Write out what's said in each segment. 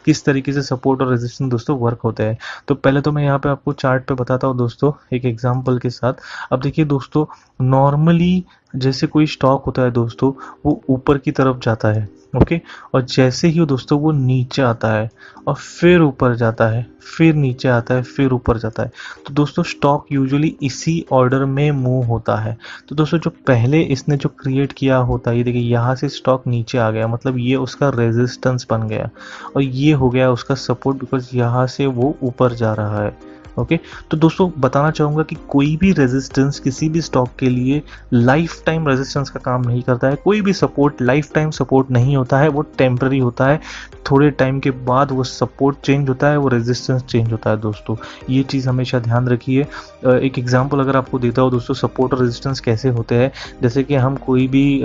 किस तरीके से सपोर्ट और रेजिस्टेंस दोस्तों वर्क होते हैं। तो पहले तो मैं यहाँ पे आपको चार्ट पे बताता हूँ दोस्तों एक एग्जांपल के साथ। अब देखिए दोस्तों, नॉर्मली जैसे कोई स्टॉक होता है दोस्तों, वो ऊपर की तरफ जाता है, ओके, और जैसे ही दोस्तों वो नीचे आता है और फिर ऊपर जाता है, फिर नीचे आता है, फिर ऊपर जाता है। तो दोस्तों स्टॉक यूजुअली इसी ऑर्डर में मूव होता है। तो दोस्तों जो पहले इसने जो क्रिएट किया होता है, ये देखिए यहाँ से स्टॉक नीचे आ गया, मतलब ये उसका रेजिस्टेंस बन गया, और ये हो गया उसका सपोर्ट, बिकॉज यहाँ से वो ऊपर जा रहा है। ओके, तो दोस्तों बताना चाहूँगा कि कोई भी रेजिस्टेंस किसी भी स्टॉक के लिए लाइफ टाइम रेजिस्टेंस का काम नहीं करता है। कोई भी सपोर्ट लाइफ टाइम सपोर्ट नहीं होता है, वो टेम्पररी होता है। थोड़े टाइम के बाद वो सपोर्ट चेंज होता है, वो रेजिस्टेंस चेंज होता है दोस्तों। ये चीज़ हमेशा ध्यान रखिए। एक एग्जांपल अगर आपको देता हूँ दोस्तों, सपोर्ट और रेजिस्टेंस कैसे होते हैं। जैसे कि हम कोई भी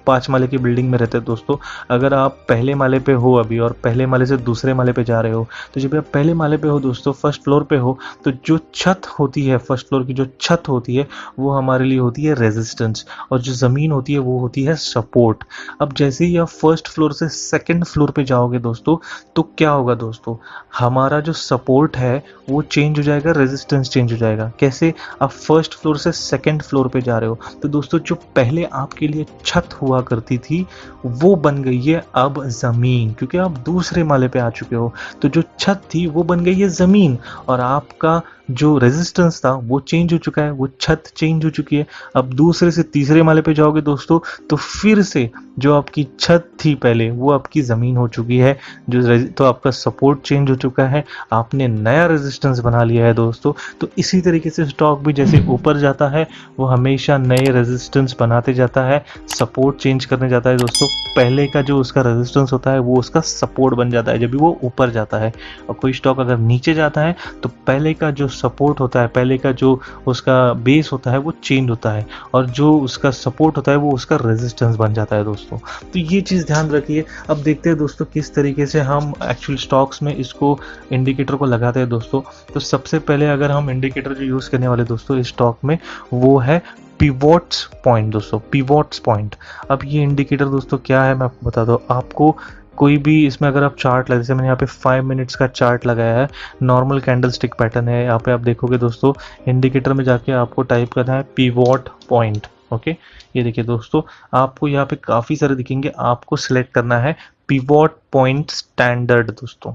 5 माले की बिल्डिंग में रहते हैं दोस्तों, अगर आप पहले माले पे हो अभी और पहले माले से दूसरे माले पे जा रहे हो, तो जब आप पहले माले पे हो दोस्तों, फर्स्ट फ्लोर पे हो, तो जो छत होती है, फर्स्ट फ्लोर की जो छत होती है, वो हमारे लिए होती है रेजिस्टेंस, और जो ज़मीन होती है वो होती है सपोर्ट। अब जैसे ही आप फर्स्ट फ्लोर से सेकंड फ्लोर पे जाओगे दोस्तों, तो क्या होगा दोस्तों, हमारा जो सपोर्ट है वो चेंज हो जाएगा, रेजिस्टेंस चेंज हो जाएगा। कैसे? आप फर्स्ट फ्लोर से सेकंड फ्लोर पे जा रहे हो, तो दोस्तों जो पहले आपके लिए छत हुआ करती थी, वो बन गई है अब ज़मीन, क्योंकि आप दूसरे माले पे आ चुके हो। तो जो छत थी वो बन गई है ज़मीन, और आपका जो रेजिस्टेंस था वो चेंज हो चुका है, वो छत चेंज हो चुकी है। अब दूसरे से तीसरे माले पे जाओगे दोस्तों, तो फिर से जो आपकी छत थी पहले, वो आपकी ज़मीन हो चुकी है। तो आपका सपोर्ट चेंज हो चुका है, आपने नया रेजिस्टेंस बना लिया है दोस्तों। तो इसी तरीके से स्टॉक भी जैसे ऊपर जाता है, वो हमेशा नए रेजिस्टेंस बनाते जाता है, सपोर्ट चेंज करने जाता है दोस्तों। पहले का जो उसका रेजिस्टेंस होता है वो उसका सपोर्ट बन जाता है जब भी वो ऊपर जाता है। और कोई स्टॉक अगर नीचे जाता है, तो पहले का जो सपोर्ट होता है, पहले का जो उसका बेस होता है, वो चेंज होता है, और जो उसका सपोर्ट होता है वो उसका रेजिस्टेंस बन जाता है दोस्तों। तो ये चीज़ ध्यान रखिए। अब देखते हैं दोस्तों किस तरीके से हम एक्चुअल स्टॉक्स में इसको इंडिकेटर को लगाते हैं दोस्तों। तो सबसे पहले अगर हम इंडिकेटर जो यूज़ करने वाले दोस्तों इस स्टॉक में, वो है पिवोट्स पॉइंट दोस्तों, पिवोट्स पॉइंट। अब ये इंडिकेटर दोस्तों क्या है, मैं आपको बताता हूँ। आपको कोई भी इसमें अगर आप चार्ट लगा, जैसे मैंने यहाँ पे 5 मिनट्स का चार्ट लगाया है, नॉर्मल कैंडल स्टिक पैटर्न है। यहाँ पे आप देखोगे दोस्तों, इंडिकेटर में जाके आपको टाइप करना है पिवोट पॉइंट। ओके, ये देखिए दोस्तों, आपको यहाँ पे काफ़ी सारे दिखेंगे, आपको सिलेक्ट करना है पिवोट पॉइंट स्टैंडर्ड दोस्तों।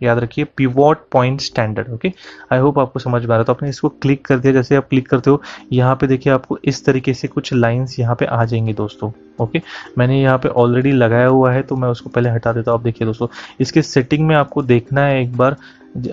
याद रखिए, pivot point standard. Okay, I hope आपको समझ में आ रहा है। तो आपने इसको क्लिक कर दिया, जैसे आप क्लिक करते हो यहाँ पे देखिए आपको इस तरीके से कुछ लाइंस यहाँ पे आ जाएंगी दोस्तों। ओके, मैंने यहाँ पे ऑलरेडी लगाया हुआ है, तो मैं उसको पहले हटा देता हूँ। आप देखिए दोस्तों, इसके सेटिंग में आपको देखना है एक बार,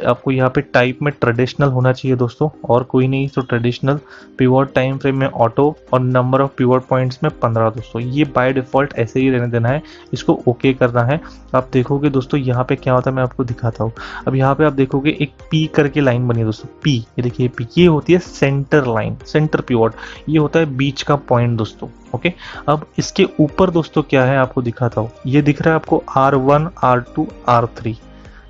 आपको यहाँ पे टाइप में ट्रेडिशनल होना चाहिए दोस्तों, और कोई नहीं। तो ट्रेडिशनल, पिवोट टाइम फ्रेम में ऑटो, और नंबर ऑफ पिवोट पॉइंट्स में 15 दोस्तों। ये बाय डिफॉल्ट ऐसे ही रहने देना है, इसको ओके करना है। आप देखोगे दोस्तों यहाँ पे क्या होता है, मैं आपको दिखाता हूँ। अब यहाँ पे आप देखोगे एक पी करके लाइन बनी है दोस्तों, पी, ये देखिए पी, ये होती है सेंटर लाइन, सेंटर पिवोट, ये होता है बीच का पॉइंट दोस्तों। ओके, अब इसके ऊपर दोस्तों क्या है आपको दिखाता हूँ। ये दिख रहा है आपको R1, R2, R3।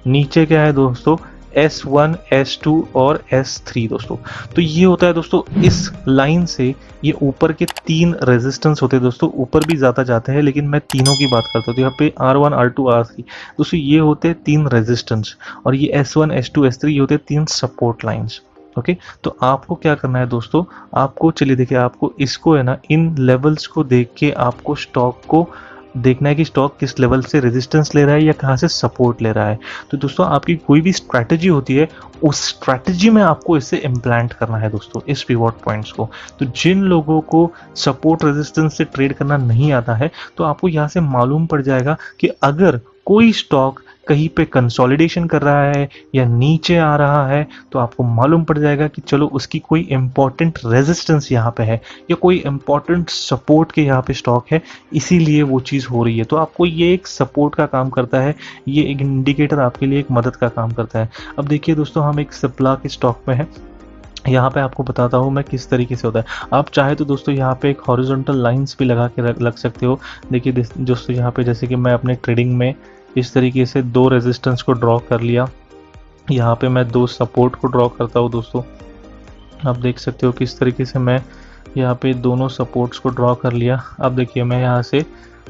नीचे क्या है दोस्तों, S1, S2 और S3 दोस्तों। तो ये होता है दोस्तों, इस लाइन से ये ऊपर के 3 रेजिस्टेंस होते हैं दोस्तों। ऊपर भी ज़्यादा जाते हैं, लेकिन मैं तीनों की बात करता हूँ। तो यहाँ पे R1, R2, R3 दोस्तों, ये होते हैं 3 रेजिस्टेंस, और ये S1, S2, S3 ये होते हैं 3 सपोर्ट लाइन्स। ओके, तो आपको क्या करना है दोस्तों, आपको चलिए देखिए, आपको इसको है ना, इन लेवल्स को देख के आपको स्टॉक को देखना है कि स्टॉक किस लेवल से रेजिस्टेंस ले रहा है या कहाँ से सपोर्ट ले रहा है। तो दोस्तों आपकी कोई भी स्ट्रैटेजी होती है, उस स्ट्रैटेजी में आपको इसे इम्प्लांट करना है दोस्तों, इस पिवोट पॉइंट्स को। तो जिन लोगों को सपोर्ट रेजिस्टेंस से ट्रेड करना नहीं आता है, तो आपको यहाँ से मालूम पड़ जाएगा कि अगर कोई स्टॉक कहीं पे कंसोलिडेशन कर रहा है या नीचे आ रहा है, तो आपको मालूम पड़ जाएगा कि चलो उसकी कोई इंपॉर्टेंट रेजिस्टेंस यहाँ पे है, या कोई इंपॉर्टेंट सपोर्ट के यहाँ पे स्टॉक है, इसीलिए वो चीज़ हो रही है। तो आपको ये एक सपोर्ट का काम करता है, ये एक इंडिकेटर आपके लिए एक मदद का काम करता है। अब देखिए दोस्तों, हम एक सिप्ला के स्टॉक में है, यहाँ पे आपको बताता हूँ मैं किस तरीके से होता है। आप चाहे तो दोस्तों यहाँ पे एक हॉरिजॉन्टल लाइंस भी लगा के लग सकते हो। देखिए दोस्तों, यहाँ पे जैसे कि मैं अपने ट्रेडिंग में इस तरीके से 2 रेजिस्टेंस को ड्रॉ कर लिया, यहाँ पे मैं 2 सपोर्ट को ड्रॉ करता हूँ दोस्तों। आप देख सकते हो किस तरीके से मैं यहाँ पे दोनों सपोर्ट्स को ड्रॉ कर लिया। अब देखिए, मैं यहाँ से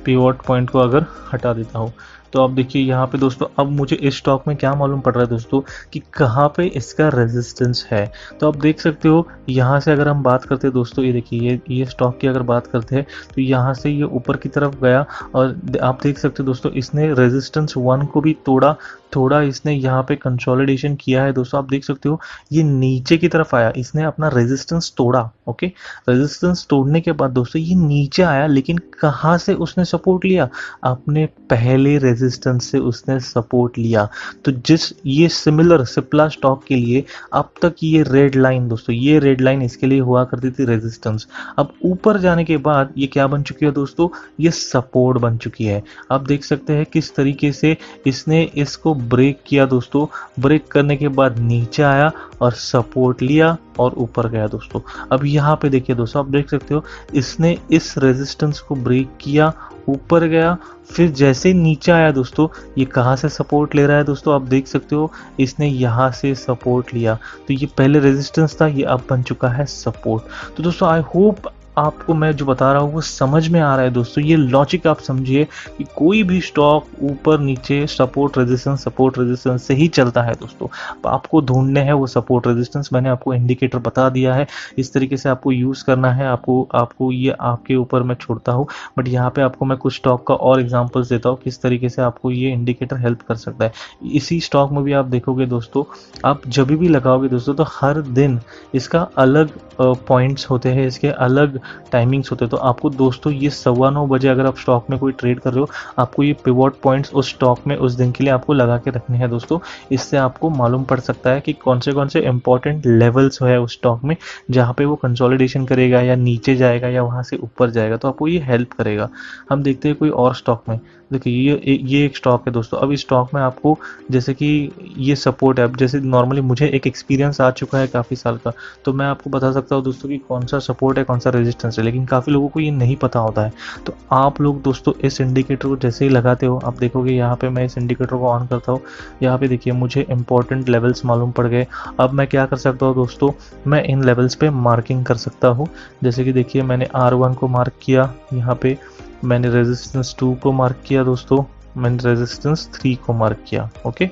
पिवोट पॉइंट को अगर हटा देता हूँ, तो अब देखिए यहाँ पे दोस्तों, अब मुझे इस स्टॉक में क्या मालूम पड़ रहा है दोस्तों कि कहाँ पे इसका रेजिस्टेंस है। तो आप देख सकते हो यहाँ से अगर हम बात करते हैं दोस्तों, ये देखिए ये स्टॉक की अगर बात करते हैं तो यहाँ से ये ऊपर की तरफ गया और आप देख सकते हो दोस्तों इसने रेजिस्टेंस 1 को भी तोड़ा, थोड़ा इसने यहाँ पे कंसोलिडेशन किया है दोस्तों। आप देख सकते हो ये नीचे की तरफ आया, इसने अपना रेजिस्टेंस तोड़ा। ओके, रेजिस्टेंस तोड़ने के बाद दोस्तों ये नीचे आया, लेकिन कहाँ से उसने सपोर्ट लिया? अपने पहले रेजिस्टेंस से उसने सपोर्ट लिया। तो जिस ये सिमिलर सिप्ला स्टॉक के लिए अब तक ये रेड लाइन दोस्तों, ये रेड लाइन इसके लिए हुआ करती थी रेजिस्टेंस। अब ऊपर जाने के बाद ये क्या बन चुकी है दोस्तों? ये सपोर्ट बन चुकी है। आप देख सकते हैं किस तरीके से इसने इसको ब्रेक किया दोस्तों। ब्रेक करने के बाद नीचे आया और सपोर्ट लिया और ऊपर गया दोस्तों। अब यहाँ पे देखिए दोस्तों, आप देख सकते हो इसने इस रेजिस्टेंस को ब्रेक किया, ऊपर गया, फिर जैसे नीचे आया दोस्तों, ये कहाँ से सपोर्ट ले रहा है दोस्तों? आप देख सकते हो इसने यहाँ से सपोर्ट लिया। तो ये पहले रेजिस्टेंस था, ये अब बन चुका है सपोर्ट। तो दोस्तों आई होप आपको मैं जो बता रहा हूँ वो समझ में आ रहा है दोस्तों। ये लॉजिक आप समझिए कि कोई भी स्टॉक ऊपर नीचे सपोर्ट रेजिस्टेंस से ही चलता है दोस्तों। आपको ढूंढने हैं वो सपोर्ट रेजिस्टेंस, मैंने आपको इंडिकेटर बता दिया है, इस तरीके से आपको यूज़ करना है। आपको ये आपके ऊपर मैं छोड़ता हूँ, बट यहाँ पे आपको मैं कुछ स्टॉक का और एग्जाम्पल्स देता हूँ किस तरीके से आपको ये इंडिकेटर हेल्प कर सकता है। इसी स्टॉक में भी आप देखोगे दोस्तों, आप जब भी लगाओगे दोस्तों तो हर दिन इसका अलग पॉइंट्स होते हैं, इसके अलग टाइमिंग्स होते हैं। तो आपको दोस्तों ये 9:15 बजे अगर आप स्टॉक में कोई ट्रेड कर रहे हो, आपको ये पिवट पॉइंट्स उस स्टॉक में उस दिन के लिए आपको लगा के रखने हैं दोस्तों। इससे आपको मालूम पड़ सकता है कि कौन से इंपॉर्टेंट लेवल्स है उस स्टॉक में जहाँ पे वो कंसोलिडेशन करेगा या नीचे जाएगा या वहाँ से ऊपर जाएगा। तो आपको ये हेल्प करेगा। हम देखते हैं कोई और स्टॉक में। देखिए ये एक स्टॉक है दोस्तों। अब इस स्टॉक में आपको जैसे कि ये सपोर्ट है, अब जैसे नॉर्मली मुझे एक एक्सपीरियंस आ चुका है काफ़ी साल का, तो मैं आपको बता सकता हूँ दोस्तों कि कौन सा सपोर्ट है कौन सा रेजिस्टेंस है, लेकिन काफ़ी लोगों को ये नहीं पता होता है। तो आप लोग दोस्तों इस इंडिकेटर को जैसे ही लगाते हो, आप देखोगे यहाँ पे मैं इस इंडिकेटर को ऑन करता हूँ, यहाँ पे देखिए मुझे इंपॉर्टेंट लेवल्स मालूम पड़ गए। अब मैं क्या कर सकता हूँ दोस्तों, मैं इन लेवल्स पे मार्किंग कर सकता हूँ। जैसे कि देखिए मैंने R1 को मार्क किया, यहाँ पे मैंने रेजिस्टेंस 2 को मार्क किया दोस्तों, मैंने रेजिस्टेंस 3 को मार्क किया। ओके,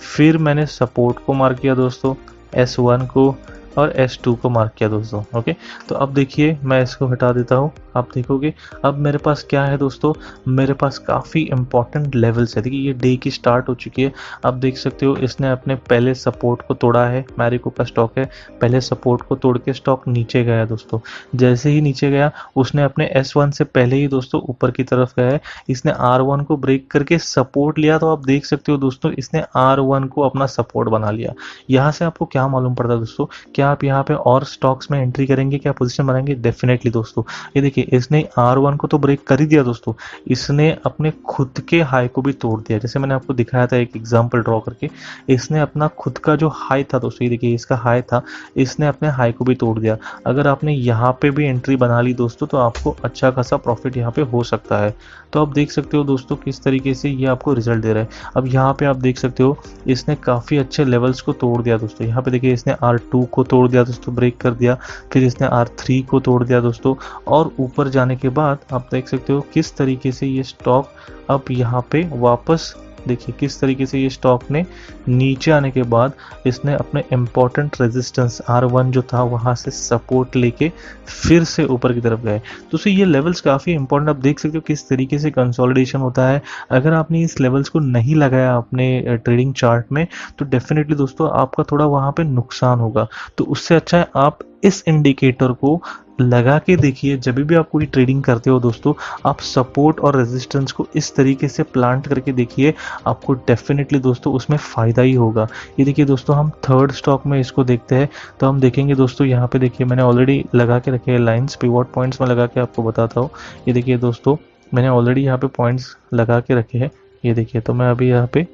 फिर मैंने सपोर्ट को मार्क किया दोस्तों, S1 को और S2 को मार्क किया दोस्तों। ओके, तो अब देखिए मैं इसको हटा देता हूँ। आप देखोगे अब मेरे पास क्या है दोस्तों, मेरे पास काफ़ी इंपॉर्टेंट लेवल्स है। देखिए ये डे की स्टार्ट हो चुकी है। आप देख सकते हो इसने अपने पहले सपोर्ट को तोड़ा है। मैरिको का स्टॉक है, पहले सपोर्ट को तोड़ के स्टॉक नीचे गया दोस्तों। जैसे ही नीचे गया उसने अपने S1 से पहले ही दोस्तों ऊपर की तरफ गया है। इसने R1 को ब्रेक करके सपोर्ट लिया। तो आप देख सकते हो दोस्तों इसने R1 को अपना सपोर्ट बना लिया। यहाँ से आपको क्या मालूम पड़ता है दोस्तों, क्या आप यहाँ पे और स्टॉक्स में एंट्री करेंगे, क्या पोजीशन बनाएंगे? डेफिनेटली दोस्तों। ये देखिए इसने R1 को तो ब्रेक कर ही दिया दोस्तों, इसने अपने खुद के हाई को भी तोड़ दिया। जैसे मैंने आपको दिखाया था एक एग्जांपल ड्रॉ करके, इसने अपना खुद का जो हाई था दोस्तों, ये देखिए इसका हाई था, इसने अपने हाई को भी तोड़ दिया। अगर आपने यहाँ पे भी एंट्री बना ली दोस्तों तो आपको अच्छा खासा प्रॉफिट यहाँ पे हो सकता है। तो आप देख सकते हो दोस्तों किस तरीके से ये आपको रिजल्ट दे रहा है। अब यहाँ पे आप देख सकते हो इसने काफ़ी अच्छे लेवल्स को तोड़ दिया दोस्तों। यहाँ पे देखिए इसने R2 को तोड़ दिया दोस्तों, ब्रेक कर दिया, फिर इसने R3 को तोड़ दिया दोस्तों, और ऊपर जाने के बाद आप देख सकते हो किस तरीके से ये स्टॉक अब यहाँ पे वापस, देखिए किस तरीके से ये स्टॉक ने नीचे आने के बाद इसने अपने इम्पोर्टेंट रेजिस्टेंस R1 जो था वहाँ से सपोर्ट लेके फिर से ऊपर की तरफ गए। तो ये लेवल्स काफ़ी इंपॉर्टेंट, आप देख सकते हो किस तरीके से कंसोलिडेशन होता है। अगर आपने इस लेवल्स को नहीं लगाया अपने ट्रेडिंग चार्ट में तो डेफिनेटली दोस्तों आपका थोड़ा वहाँ पे नुकसान होगा। तो उससे अच्छा है आप इस इंडिकेटर को लगा के देखिए। जब भी आप कोई ट्रेडिंग करते हो दोस्तों, आप सपोर्ट और रेजिस्टेंस को इस तरीके से प्लांट करके देखिए, आपको डेफिनेटली दोस्तों उसमें फ़ायदा ही होगा। ये देखिए दोस्तों हम थर्ड स्टॉक में इसको देखते हैं, तो हम देखेंगे दोस्तों यहाँ पे देखिए मैंने ऑलरेडी लगा के रखे हैं लाइन्स, पिवट पॉइंट्स में लगा के आपको बताता हूँ। ये देखिए दोस्तों मैंने ऑलरेडी यहाँ पे पॉइंट्स लगा के रखे हैं। ये देखिए, तो मैं अभी यहाँ पे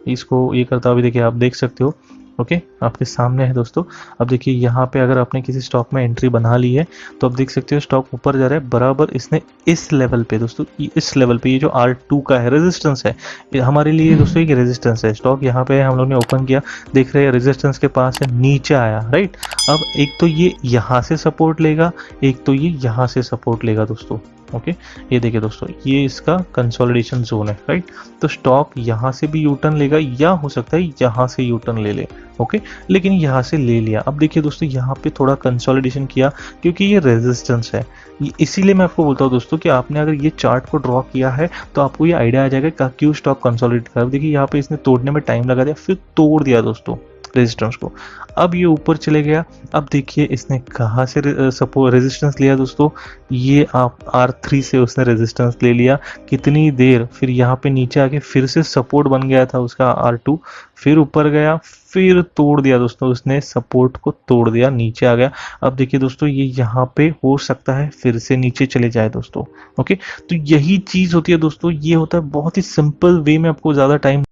इसको ये करता हूँ। अभी देखिए आप देख सकते हो, ओके आपके सामने है दोस्तों। अब देखिए यहाँ पे अगर आपने किसी स्टॉक में एंट्री बना ली है तो आप देख सकते हो स्टॉक ऊपर जा रहा है बराबर। इसने इस लेवल पे दोस्तों, इस लेवल पे ये जो R2 का है रेजिस्टेंस है, ये हमारे लिए दोस्तों एक रेजिस्टेंस है। स्टॉक यहाँ पे हम लोग ने ओपन किया, देख रहे हैं रेजिस्टेंस के पास है, नीचे आया, राइट। अब एक तो ये यहाँ से सपोर्ट लेगा, एक तो ये यहाँ से सपोर्ट लेगा दोस्तों। ओके, ये देखिए दोस्तों, ये इसका कंसोलिडेशन जोन है, राइट। तो स्टॉक यहाँ से भी यू टर्न लेगा या हो सकता है यहाँ से यू टर्न ले ले। ओके, लेकिन यहाँ से ले लिया। अब देखिए दोस्तों, यहाँ पे थोड़ा कंसोलिडेशन किया क्योंकि ये रेजिस्टेंस है। इसीलिए मैं आपको बोलता हूँ दोस्तों कि आपने अगर ये चार्ट को ड्रॉ किया है तो आपको ये आइडिया आ जाएगा कि क्यों स्टॉक कंसोलिडेट कर। देखिए यहाँ पे इसने तोड़ने में टाइम लगा दिया, फिर तोड़ दिया दोस्तों रेजिस्टेंस को। अब ये ऊपर चले गया। अब देखिए इसने कहाँ से सपोर्ट रेजिस्टेंस लिया दोस्तों, ये आप R3 से उसने रेजिस्टेंस ले लिया। कितनी देर, फिर यहाँ पे नीचे आके फिर से सपोर्ट बन गया था उसका R2, फिर ऊपर गया, फिर तोड़ दिया दोस्तों उसने, सपोर्ट को तोड़ दिया, नीचे आ गया। अब देखिए दोस्तों, ये यहाँ पे हो सकता है फिर से नीचे चले जाए दोस्तों। ओके, तो यही चीज होती है दोस्तों, ये होता है बहुत ही सिंपल वे में, आपको ज्यादा टाइम